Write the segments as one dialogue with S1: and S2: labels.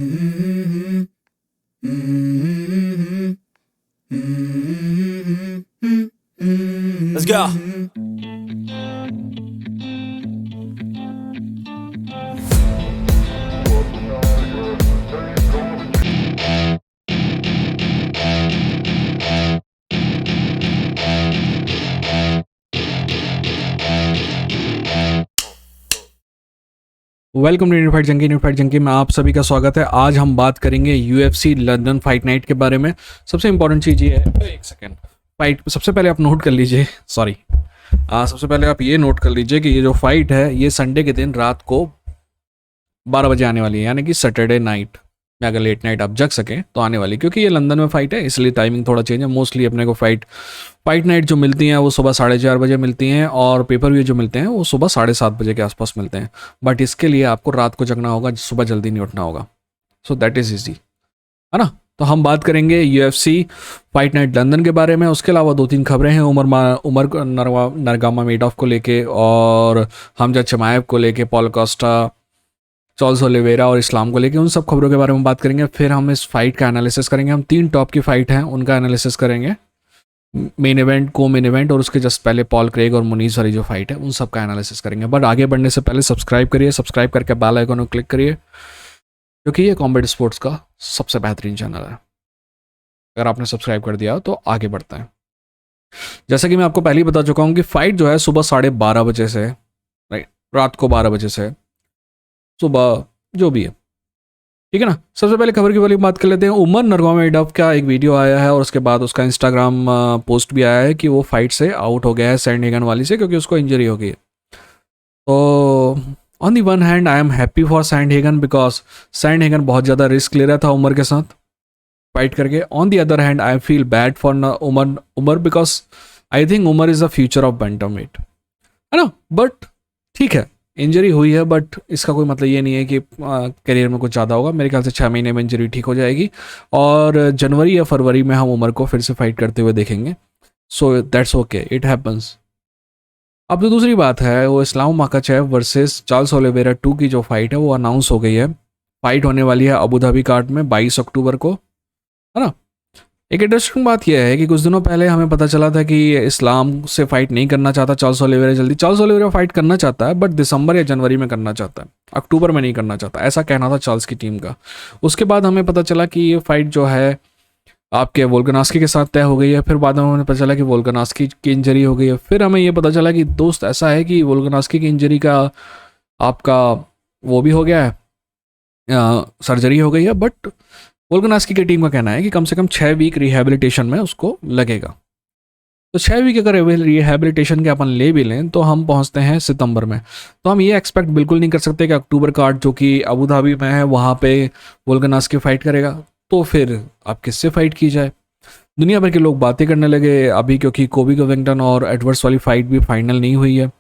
S1: Let's go.
S2: Welcome to Newfight Junkie में आप सभी का स्वागत है। आज हम बात करेंगे यूएफसी लंदन फाइट नाइट के बारे में। सबसे इंपॉर्टेंट चीज़ ये है, एक सेकेंड, फाइट सबसे पहले आप नोट कर लीजिए, सबसे पहले आप ये नोट कर लीजिए कि ये जो फाइट है ये संडे के दिन रात को 12 बजे आने वाली है, यानी कि सैटरडे नाइट में अगर लेट नाइट आप जग सकें तो आने वाली, क्योंकि ये लंदन में फाइट है इसलिए टाइमिंग थोड़ा चेंज है। मोस्टली अपने को फाइट नाइट जो मिलती हैं वो सुबह 4:30 बजे मिलती हैं, और पेपर व्यू जो मिलते हैं वो सुबह 7:30 बजे के आसपास मिलते हैं। बट इसके लिए आपको रात को जगना होगा, सुबह जल्दी नहीं उठना होगा। सो दैट इज़ ईजी, है ना। तो हम बात करेंगे यूएफसी फाइट नाइट लंदन के बारे में। उसके अलावा 2-3 खबरें हैं उमर नरगामामेडोव को लेके, और हमजा चिमाएव को लेके, पॉल कोस्टा, चार्ल्स ओलिवेरा और इस्लाम को लेके, उन सब खबरों के बारे में बात करेंगे। फिर हम इस फाइट का एनालिसिस करेंगे। हम 3 टॉप की फाइट हैं उनका एनालिसिस करेंगे, मेन इवेंट, को मेन इवेंट, और उसके जस्ट पहले पॉल क्रेग और मुनीज वाली जो फाइट है उन सब का एनालिसिस करेंगे। बट आगे बढ़ने से पहले सब्सक्राइब करिए, सब्सक्राइब करके बेल आइकन को क्लिक करिए, क्योंकि ये कॉम्बैट स्पोर्ट्स का सबसे बेहतरीन चैनल है। अगर आपने सब्सक्राइब कर दिया तो आगे बढ़ते हैं। जैसा कि मैं आपको पहले ही बता चुका हूँ कि फाइट जो है सुबह 12:30 बजे से, राइट, रात को 12 बजे से सुबह, जो भी है, ठीक है ना। सबसे पहले खबर की वाली बात कर लेते हैं। उमर नरगामामेडोव का एक वीडियो आया है और उसके बाद उसका इंस्टाग्राम पोस्ट भी आया है कि वो फाइट से आउट हो गया है सैंडहेगन वाली से, क्योंकि उसको इंजरी हो गई है। तो on the one hand I am happy for Sandhagen, because Sandhagen बहुत ज़्यादा रिस्क ले रहा था उमर के साथ फाइट करके। On the other hand I feel bad for Umar because I think Umar is the future of bantamweight, है ना। बट ठीक है, इंजरी हुई है, बट इसका कोई मतलब ये नहीं है कि करियर में कुछ ज़्यादा होगा। मेरे ख्याल से 6 महीने में इंजरी ठीक हो जाएगी और जनवरी या फरवरी में हम उमर को फिर से फाइट करते हुए देखेंगे। So that's okay, it happens. अब जो दूसरी बात है वो Islam Makhachev versus Charles Oliveira 2 की जो फाइट है वो अनाउंस हो गई है। फाइट होने वाली है अबू धाबी कार्ड में 22 अक्टूबर को, है ना। एक इंटरेस्टिंग बात यह है कि कुछ दिनों पहले हमें पता चला था कि इस्लाम से फाइट नहीं करना चाहता चार्ल्स ओलिवेरा जल्दी। चार्ल्स ओलिवेरा फाइट करना चाहता है, बट दिसंबर या जनवरी में करना चाहता है, अक्टूबर में नहीं करना चाहता, ऐसा कहना था चार्ल्स की टीम का। उसके बाद हमें पता चला कि ये फाइट जो है आपके वोल्कानस्की के साथ तय हो गई है। फिर बाद में हमें पता चला कि वोल्कानस्की की इंजरी हो गई है। फिर हमें ये पता चला कि दोस्त ऐसा है कि वोल्कानस्की की इंजरी का आपका वो भी हो गया है, सर्जरी हो गई है। बट वोल्कानस्की की टीम का कहना है कि कम से कम 6 वीक रिहैबिलिटेशन में उसको लगेगा। तो 6 वीक अगर रिहैबिलिटेशन के अपन ले भी लें तो हम पहुंचते हैं सितंबर में। तो हम ये एक्सपेक्ट बिल्कुल नहीं कर सकते कि अक्टूबर कार्ड जो कि अबू धाबी में है वहाँ पे वोल्कानस्की फाइट करेगा। तो फिर अब किससे फाइट की जाए? दुनिया भर के लोग बातें करने लगे अभी, क्योंकि कोबी कोविंगटन और एडवर्ड्स वाली फाइट भी फाइनल नहीं हुई है।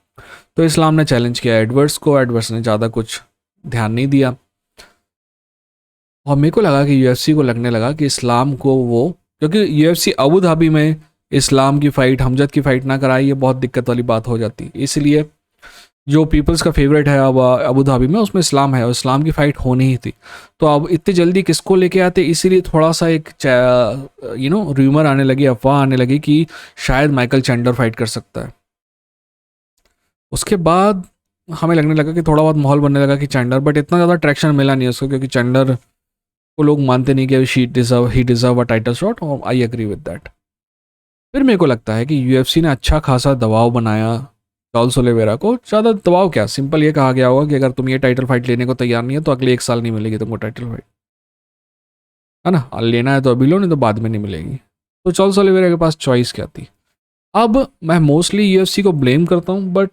S2: तो इस्लाम ने चैलेंज किया एडवर्ड्स को, एडवर्ड्स ने ज़्यादा कुछ ध्यान नहीं दिया, और मेरे को लगा कि यूएफसी को लगने लगा कि इस्लाम को वो, क्योंकि यूएफसी अबू धाबी में इस्लाम की फ़ाइट, हमजद की फ़ाइट ना कराई, ये बहुत दिक्कत वाली बात हो जाती। इसलिए जो पीपल्स का फेवरेट है अब अबू धाबी में, उसमें इस्लाम है और इस्लाम की फ़ाइट होनी ही थी। तो अब इतनी जल्दी किसको लेके आते, इसीलिए थोड़ा सा एक र्यूमर आने लगी, अफवाह आने लगी कि शायद माइकल चैंडलर फाइट कर सकता है। उसके बाद हमें लगने लगा कि थोड़ा बहुत माहौल बनने लगा कि चैंडलर, बट इतना ज़्यादा ट्रैक्शन मिला नहीं उसको, क्योंकि चैंडलर को लोग मानते नहीं कि he deserve a title shot, और आई एग्री विद दैट। फिर मेरे को लगता है कि यूएफसी ने अच्छा खासा दबाव बनाया चार्ल्स ओलिवेरा को। ज़्यादा दबाव क्या, सिंपल ये कहा गया होगा कि अगर तुम ये टाइटल फाइट लेने को तैयार नहीं है तो अगले 1 साल नहीं मिलेगी तुमको टाइटल फाइट, है ना। लेना है तो अभी लो, नहीं तो बाद में नहीं मिलेगी। तो चार्ल्स ओलिवेरा के पास चॉइस क्या थी? अब मैं मोस्टली यूएफसी को ब्लेम करता हूँ, बट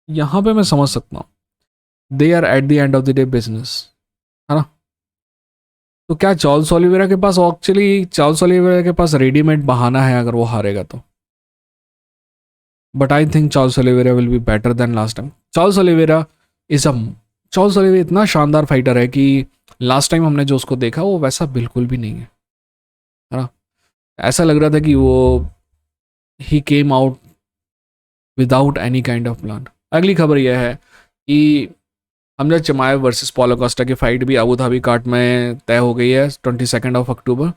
S2: यहाँ पे मैं समझ सकता हूँ, they are at the end of the day business, है ना। तो क्या चार्ल्स ओलिवेरा के पास, एक्चुअली चार्ल्स ओलिवेरा के पास रेडीमेड बहाना है अगर वो हारेगा तो, but I think Charles Oliveira will be better than last time. Charles Oliveira is a Charles Oliveira इतना शानदार फाइटर है कि लास्ट टाइम हमने जो उसको देखा वो वैसा बिल्कुल भी नहीं है ना। ऐसा लग रहा था कि वो ही came out without any kind of plan. अगली खबर यह है कि Khamzat Chimaev versus Paulo Costa की फाइट भी अबू धाबी कार्ड में तय हो गई है 22 अक्टूबर।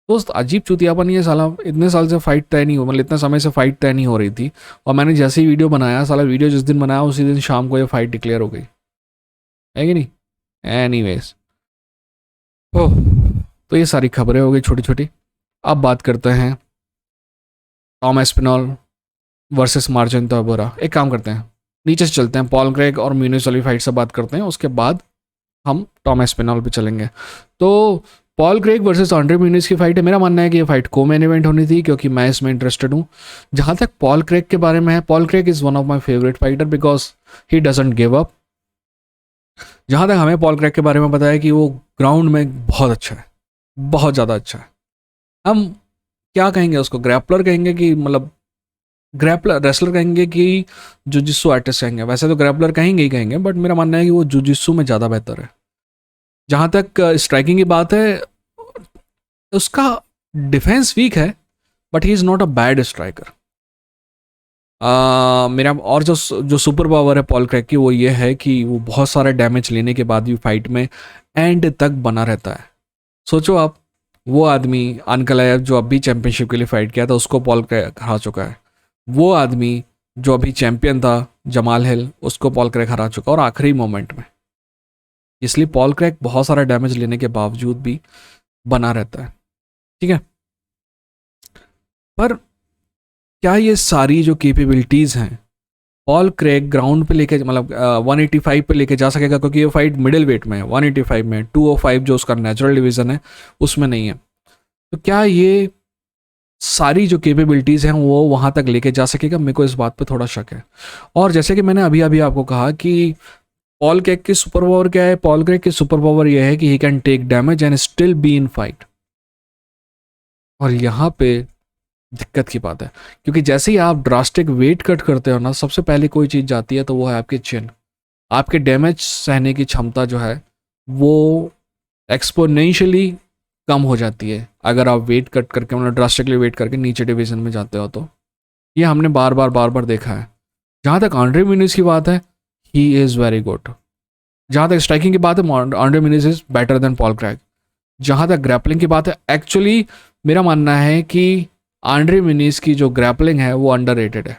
S2: दोस्त अजीब चुतियापन, ये साला इतने साल से फाइट तय नहीं हो, मतलब इतने समय से फाइट तय नहीं हो रही थी, और मैंने जैसे ही वीडियो बनाया, साला वीडियो जिस दिन बनाया उसी दिन शाम को ये फाइट डिक्लेयर हो गई, है कि नहीं। एनीवेज, ओह, तो ये सारी खबरें हो गई छोटी छोटी। अब बात करते हैं टॉम एस्पिनॉल वर्सेस मार्जिन तोबोरा। एक काम करते हैं, नीचे से चलते हैं, पॉल क्रेग और म्यूनिस वाली फाइट से बात करते हैं, उसके बाद हम टॉम एस्पिनॉल पे चलेंगे। तो पॉल क्रेग वर्सेस आंड्रे म्यूनिस की फाइट है। मेरा मानना है कि ये फाइट को मेन इवेंट होनी थी, क्योंकि मैं इसमें इंटरेस्टेड हूँ। जहाँ तक पॉल क्रेग के बारे में है, Paul Craig is one of my favourite fighter because he doesn't give up. जहाँ तक हमें पॉल क्रेग के बारे में पता है कि वो ग्राउंड में बहुत अच्छा है, बहुत ज़्यादा अच्छा है। हम क्या कहेंगे उसको, ग्रैपलर कहेंगे कि मतलब ग्रैपलर रेसलर कहेंगे कि जुजिस्सु आर्टिस्ट कहेंगे। वैसे तो ग्रैपलर कहेंगे ही कहेंगे, बट मेरा मानना है कि वो जुजिस्सु में ज़्यादा बेहतर है। जहाँ तक स्ट्राइकिंग की बात है, उसका डिफेंस वीक है, but he is not a bad striker. मेरा और जो सुपर पावर है पॉल क्रेग की, वो ये है कि वो बहुत सारा डैमेज लेने के बाद भी फाइट में एंड तक बना रहता है। सोचो आप, वो आदमी अनकलायब जो अभी चैंपियनशिप के लिए फाइट किया था, उसको पॉल क्रेग हरा चुका है। वो आदमी जो अभी चैंपियन था जमाल हिल, उसको पॉल क्रेग हरा चुका, और आखिरी मोमेंट में। इसलिए पॉल क्रेग बहुत सारा डैमेज लेने के बावजूद भी बना रहता है, ठीक है। पर क्या ये सारी जो कैपेबिलिटीज़ हैं पॉल क्रेग ग्राउंड पे लेके, मतलब 185 पे लेके जा सकेगा? क्योंकि ये फाइट मिडिल वेट में है, 185 में, 205 जो उसका नेचुरल डिवीज़न है उसमें नहीं है। तो क्या ये सारी जो कैपेबिलिटीज़ हैं वो वहाँ तक लेके जा सकेगा? मेरे को इस बात पे थोड़ा शक है। और जैसे कि मैंने अभी अभी आपको कहा कि पॉल क्रेग की सुपर पावर क्या है, पॉल क्रेग की सुपर पावर यह है कि he can take damage and still be in fight. और यहाँ पे दिक्कत की बात है, क्योंकि जैसे ही आप ड्रास्टिक वेट कट करते हो ना, सबसे पहले कोई चीज़ जाती है तो वो है आपकी चिन। आपके डैमेज सहने की क्षमता जो है वो एक्सपोनेंशियली कम हो जाती है अगर आप वेट कट करके, मतलब ड्रास्टिकली वेट करके नीचे डिवीजन में जाते हो। तो ये हमने बार बार देखा है। जहाँ तक आंड्रे म्यूनिस की बात है, ही इज़ वेरी गुड। जहाँ तक स्ट्राइकिंग की बात है, Andre म्यूनिस is better than Paul Craig. जहाँ तक ग्रैपलिंग की बात है, एक्चुअली मेरा मानना है कि आंड्रे म्यूनिस की जो ग्रैपलिंग है वो अंडररेटेड है।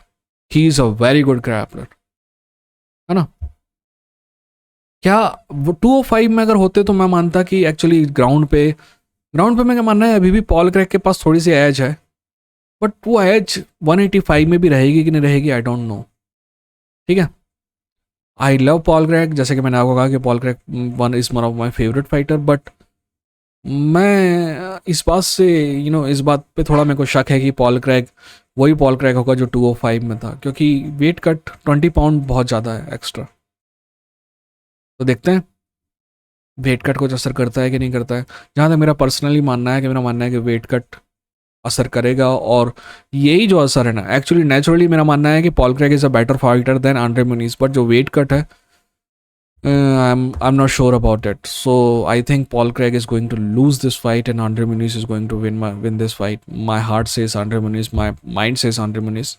S2: He is a very good grappler, है ना। क्या वो 205 में अगर होते तो मैं मानता कि एक्चुअली ग्राउंड पे मैं मानना है अभी भी पॉल क्रेग के पास थोड़ी सी एज है, बट वो एज 185 में भी रहेगी कि नहीं रहेगी, आई डोंट नो, ठीक है। आई लव पॉल क्रेग, जैसे कि मैंने आपको कहा कि Paul Craig one of my favourite fighter, but मैं इस बात से इस बात पे थोड़ा मेरे को शक है कि पॉल क्रेग वही पॉल क्रेग होगा जो 205 में था, क्योंकि वेट कट 20 पाउंड बहुत ज़्यादा है एक्स्ट्रा। तो देखते हैं वेट कट कुछ असर करता है कि नहीं करता है। जहाँ तक मेरा पर्सनली मानना है कि वेट कट असर करेगा, और यही जो असर है ना, एक्चुअली नेचुरली मेरा मानना है कि Paul Craig is a better fighter than Andre Muniz, but जो वेट कट है, I'm not sure about it. So I think Paul Craig is going to lose this fight and Andre Muniz is going to win this fight. My heart says Andre Muniz. My mind says Andre Muniz.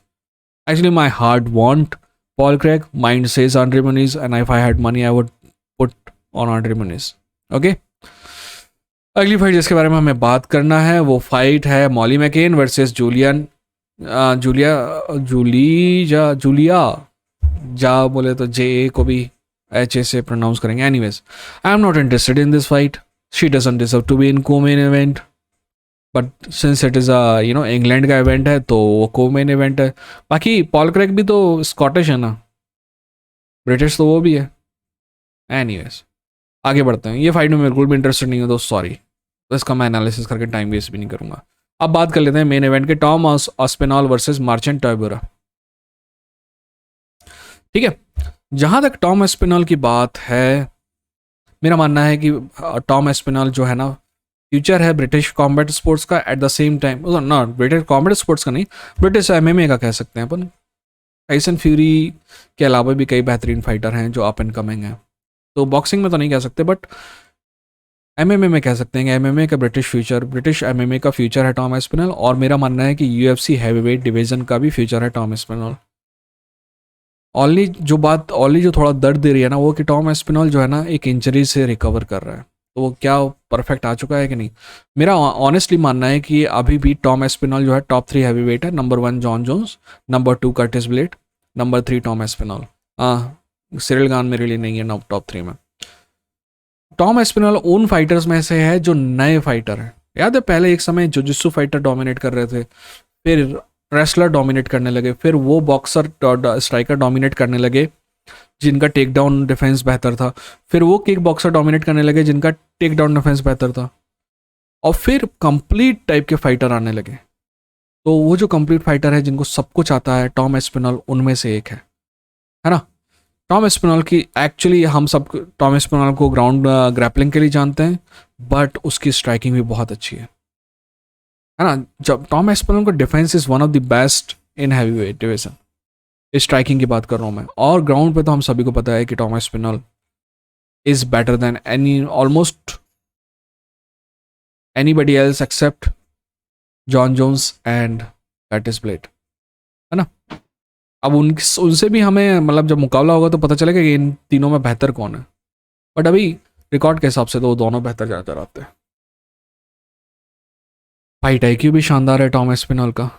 S2: Actually, my heart want Paul Craig. Mind says Andre Muniz. And if I had money, I would put on Andre Muniz. Okay. अगली fight जिसके बारे में हमें बात करना है वो fight है मॉली मैकेन वर्सेस जूलिया जा बोले तो जे को भी एच ए से प्रोनाउंस करेंगे। Anyways, I am not interested in this fight. She doesn't deserve to be in co-main event, but since it is a England का इवेंट है तो वो को-मेन इवेंट है। बाकी पॉल क्रेग भी तो स्कॉटिश है ना, ब्रिटिश तो वो भी है। एनीवेज, आगे बढ़ते हैं। ये फाइट में बिल्कुल भी इंटरेस्टेड नहीं हो दोस्त, सॉरी। तो इसका मैं एनालिसिस करके टाइम वेस्ट भी नहीं करूँगा। अब बात कर लेते हैं मेन इवेंट के, टॉम आस्पिनॉल वर्सेस मार्चेंट टॉयबोरा, ठीक है। जहाँ तक टॉम एस्पिनॉल की बात है, मेरा मानना है कि टॉम एस्पिनॉल जो है ना, फ्यूचर है ब्रिटिश कॉम्बैट स्पोर्ट्स का। At the same time not British combat sports का नहीं, ब्रिटिश एमएमए का कह सकते हैं अपन। टाइसन फ्यूरी के अलावा भी कई बेहतरीन फाइटर हैं जो अप एंड कमिंग हैं। तो बॉक्सिंग में तो नहीं कह सकते, बट एमएमए में कह सकते हैं। एमएमए का ब्रिटिश एमएमए का फ्यूचर है टॉम एस्पिनॉल, और मेरा मानना है कि यूएफसी हैवीवेट डिवीजन का भी फ्यूचर है टॉम एस्पिनॉल। ओनली जो थोड़ा दर्द दे रही है ना, वो कि टॉम एस्पिनॉल जो है ना एक इंजरी से रिकवर कर रहा है। तो वो क्या परफेक्ट आ चुका है कि नहीं? मेरा ऑनेस्टली मानना है कि अभी भी टॉम एस्पिनॉल जो है टॉप 3 हैवी वेट है। Number 1 Jon Jones, number 2 Curtis Blaydes, number 3 Tom Aspinall. हाँ, सिरिल गान मेरे लिए नहीं है टॉप 3 में। टॉम एस्पिनॉल उन फाइटर्स में से है जो नए फाइटर हैं। याद है पहले एक समय जुजित्सु फाइटर डोमिनेट कर रहे थे, फिर रेसलर डोमिनेट करने लगे, फिर वो बॉक्सर स्ट्राइकर डोमिनेट करने लगे जिनका टेक डाउन डिफेंस बेहतर था, फिर वो किक बॉक्सर डोमिनेट करने लगे जिनका टेक डाउन डिफेंस बेहतर था, और फिर कंप्लीट टाइप के फाइटर आने लगे। तो वो जो कंप्लीट फाइटर है जिनको सब कुछ आता है, टॉम एस्पिनॉल उनमें से एक है ना? टॉम एस्पिनॉल की एक्चुअली हम सब टॉम एस्पिनॉल को ग्राउंड ग्रैपलिंग के लिए जानते हैं, बट उसकी स्ट्राइकिंग भी बहुत अच्छी है ना? जब टॉम एस्पिनॉल का defence is one of the best in heavy weight division, striking की बात कर रहा हूँ मैं, और ग्राउंड पे तो हम सभी को पता है कि Tom Aspinall is better than any almost anybody else except Jon Jones and Curtis Blaydes, है ना? अब उनसे भी हमें मतलब जब मुकाबला होगा तो पता चलेगा कि इन तीनों में बेहतर कौन है, बट अभी रिकॉर्ड के हिसाब से तो वो दोनों बेहतर ज़्यादातर आते हैं। फाइट आईक्यू भी शानदार है टॉम एस्पिनॉल का।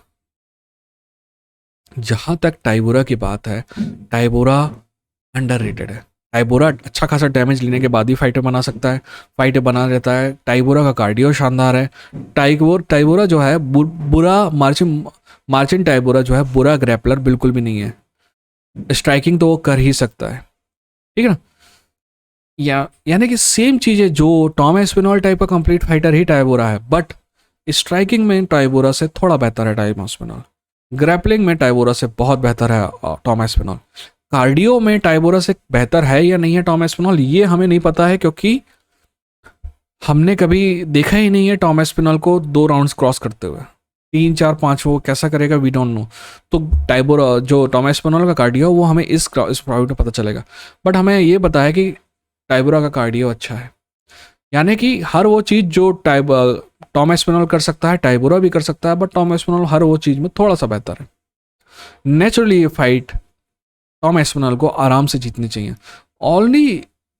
S2: जहाँ तक टाइबोरा की बात है, टाइबोरा अंडररेटेड है। टाइबोरा अच्छा खासा डैमेज लेने के बाद ही फाइटर बना सकता है, फाइटर बना रहता है। टाइबोरा का कार्डियो शानदार है। टाइबोरा जो है बुरा मार्चिन टाइबोरा जो है बुरा ग्रैपलर बिल्कुल भी नहीं है। स्ट्राइकिंग तो वो कर ही सकता है, ठीक है ना? यानी कि सेम चीज़ है, जो टॉम एस्पिनॉल टाइप का कंप्लीट फाइटर ही टाइबोरा है, बट स्ट्राइकिंग में टाइबोरा से थोड़ा बेहतर है टॉम एस्पिनॉल। ग्रैपलिंग में टाइबोरा से बहुत बेहतर है टॉम एस्पिनॉल। कार्डियो में टाइबोरा से बेहतर है या नहीं है टॉम एस्पिनॉल, ये हमें नहीं पता है, क्योंकि हमने कभी देखा ही नहीं है टॉम एस्पिनॉल को 2 राउंड्स क्रॉस करते हुए। 3 4 5 वो कैसा करेगा वी डोंट नो। तो टाइबोरा जो टॉम एस्पिनॉल का कार्डियो वो हमें इस प्राइवेट में पता चलेगा, बट हमें ये पता है कि टाइबोरा का कार्डियो अच्छा है। यानी कि हर वो चीज़ जो टॉम एस्पिनॉल कर सकता है टाइबोरा भी कर सकता है, बट टॉम एस्पिनॉल हर वो चीज़ में थोड़ा सा बेहतर है। नेचुरली ये फाइट टॉम एस्पिनॉल को आराम से जीतनी चाहिए। ओनली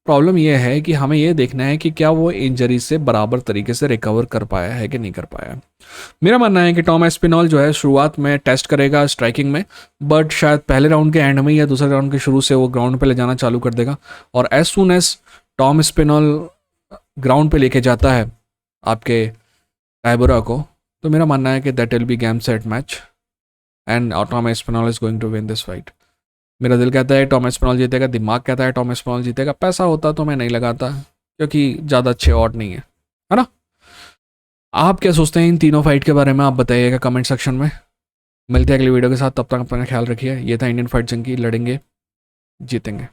S2: प्रॉब्लम यह है कि हमें यह देखना है कि क्या वो इंजरी से बराबर तरीके से रिकवर कर पाया है कि नहीं कर पाया है। मेरा मानना है कि टॉम एस्पिनॉल जो है शुरुआत में टेस्ट करेगा स्ट्राइकिंग में, बट शायद पहले राउंड के एंड में या दूसरे राउंड के शुरू से वो ग्राउंड पे ले जाना चालू कर देगा, और as soon as Tom Aspinall ground पे लेके जाता है आपके टाइबोरा को, तो मेरा मानना है कि that will be game set match and Tom Aspinall is going to win this fight. मेरा दिल कहता है टॉम एस्पिनॉल जीतेगा, दिमाग कहता है टॉम एस्पिनॉल जीतेगा, पैसा होता तो मैं नहीं लगाता क्योंकि ज़्यादा अच्छे ऑड नहीं है ना? आप क्या सोचते हैं इन तीनों फाइट के बारे में? आप बताइएगा कमेंट सेक्शन में। मिलते हैं अगली वीडियो के साथ, तब तक अपना ख्याल रखिए। ये था इंडियन फाइट जंकी, लड़ेंगे जीतेंगे।